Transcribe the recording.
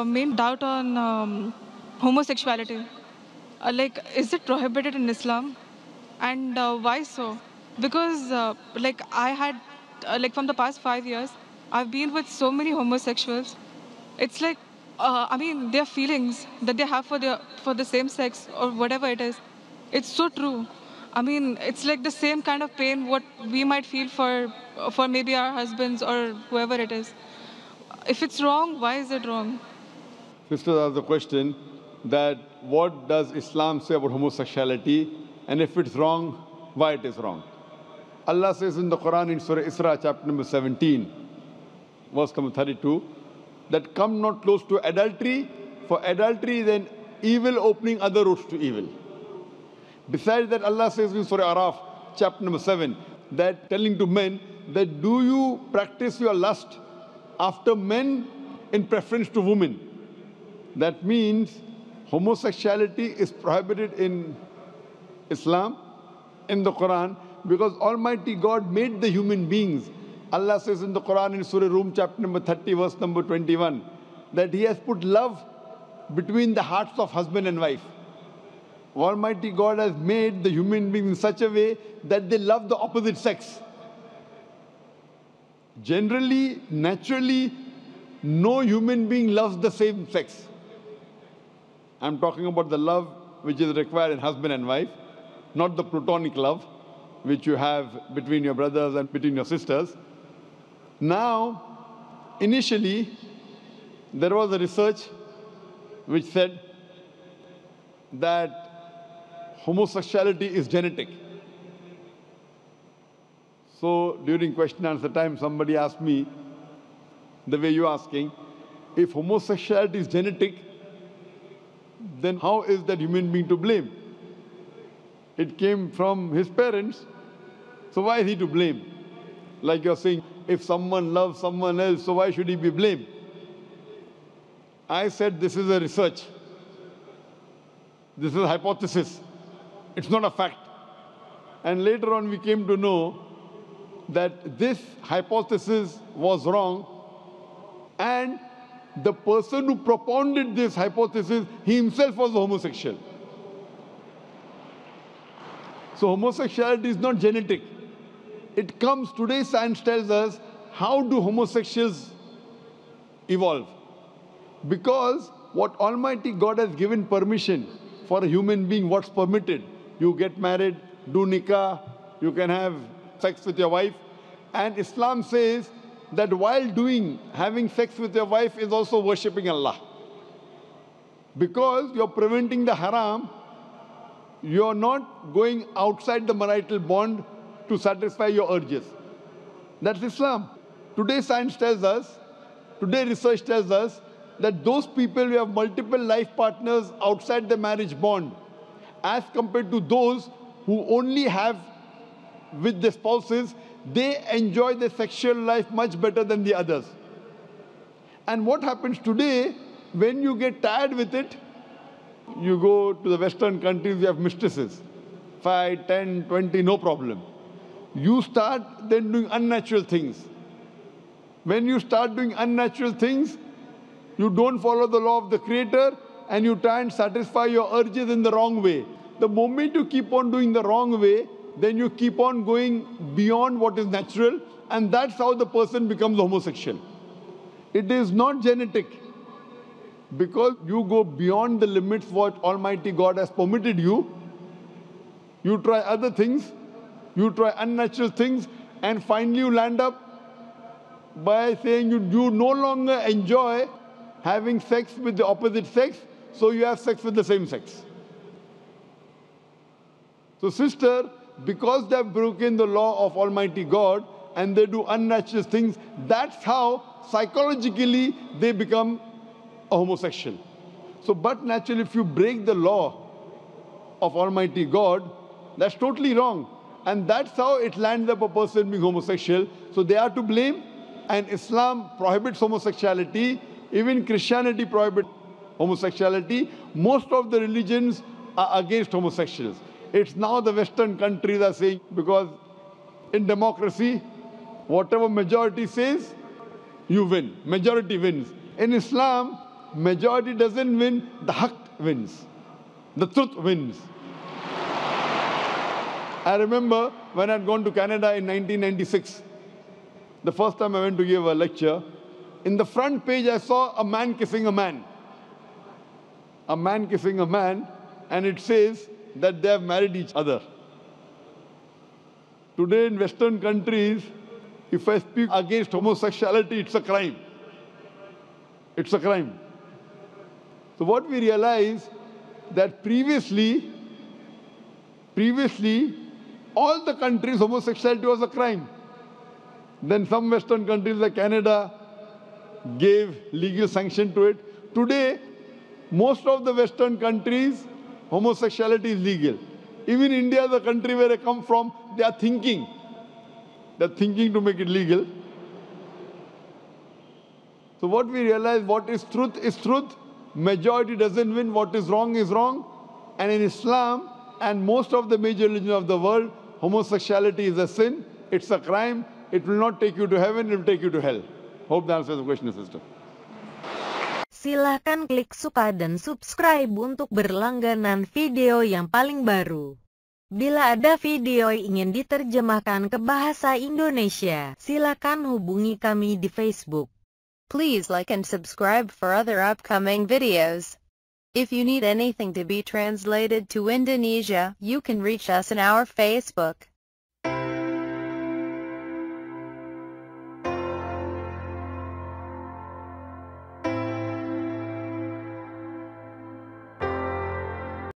Main doubt on homosexuality. Is it prohibited in Islam? And why so? Because, I had, from the past 5 years, I've been with so many homosexuals. It's like, their feelings that they have for the same sex or whatever it is. It's so true. It's like the same kind of pain what we might feel for maybe our husbands or whoever it is. If it's wrong, why is it wrong? Sisters asked the question that what does Islam say about homosexuality, and if it's wrong, why it is wrong. Allah says in the Quran in Surah Isra chapter number 17, verse number 32, that come not close to adultery, for adultery is an evil opening other roads to evil. Besides that, Allah says in Surah Araf chapter number 7, that telling to men that do you practice your lust after men in preference to women. That means homosexuality is prohibited in Islam, in the Quran, because Almighty God made the human beings. Allah says in the Quran in Surah Rum chapter number 30 verse number 21 that He has put love between the hearts of husband and wife. Almighty God has made the human beings in such a way that they love the opposite sex. Generally, naturally, no human being loves the same sex. I'm talking about the love which is required in husband and wife, not the platonic love which you have between your brothers and between your sisters. Now, initially, there was a research which said that homosexuality is genetic. So during question and answer time, somebody asked me, the way you're asking, if homosexuality is genetic, then how is that human being to blame? It came from his parents, so why is he to blame? Like you're saying, if someone loves someone else, so why should he be blamed? I said this is a research. This is a hypothesis. It's not a fact. And later on we came to know that this hypothesis was wrong, and the person who propounded this hypothesis, he himself was a homosexual. So homosexuality is not genetic. It comes, today science tells us, how do homosexuals evolve? Because what Almighty God has given permission for a human being, what's permitted. You get married, do nikah, you can have sex with your wife. And Islam says that while having sex with your wife is also worshipping Allah. Because you're preventing the haram, you're not going outside the marital bond to satisfy your urges. That's Islam. Today science tells us, today research tells us that those people who have multiple life partners outside the marriage bond, as compared to those who only have with their spouses, they enjoy their sexual life much better than the others. And what happens today, when you get tired with it, you go to the Western countries, you have mistresses. 5, 10, 20, no problem. You start then doing unnatural things. When you start doing unnatural things, you don't follow the law of the Creator and you try and satisfy your urges in the wrong way. The moment you keep on doing the wrong way, then you keep on going beyond what is natural, and that's how the person becomes homosexual. It is not genetic. Because you go beyond the limits what Almighty God has permitted you, you try other things, you try unnatural things, and finally you land up by saying you no longer enjoy having sex with the opposite sex, so you have sex with the same sex. So sister, because they have broken the law of Almighty God and they do unnatural things, that's how psychologically they become a homosexual. So, but naturally, if you break the law of Almighty God, that's totally wrong. And that's how it lands up a person being homosexual. So they are to blame, and Islam prohibits homosexuality. Even Christianity prohibits homosexuality. Most of the religions are against homosexuals. It's now the Western countries are saying, because in democracy, whatever majority says, you win. Majority wins. In Islam, majority doesn't win, the haq wins. The truth wins. I remember when I'd gone to Canada in 1996, the first time I went to give a lecture, in the front page I saw a man kissing a man. A man kissing a man, and it says that they have married each other. Today in Western countries, if I speak against homosexuality, it's a crime. It's a crime. So what we realize that previously, all the countries, homosexuality was a crime. Then some Western countries like Canada gave legal sanction to it. Today, most of the Western countries, homosexuality is legal. Even India, the country where I come from, they are thinking. They're thinking to make it legal. So what we realize, what is truth. Majority doesn't win. What is wrong is wrong. And in Islam and most of the major religions of the world, homosexuality is a sin. It's a crime. It will not take you to heaven. It will take you to hell. Hope that answers the question, sister. Silahkan klik suka dan subscribe untuk berlangganan video yang paling baru. Bila ada video ingin diterjemahkan ke bahasa Indonesia, silakan hubungi kami di Facebook. Please like and subscribe for other upcoming videos. If you need anything to be translated to Indonesia, you can reach us in our Facebook.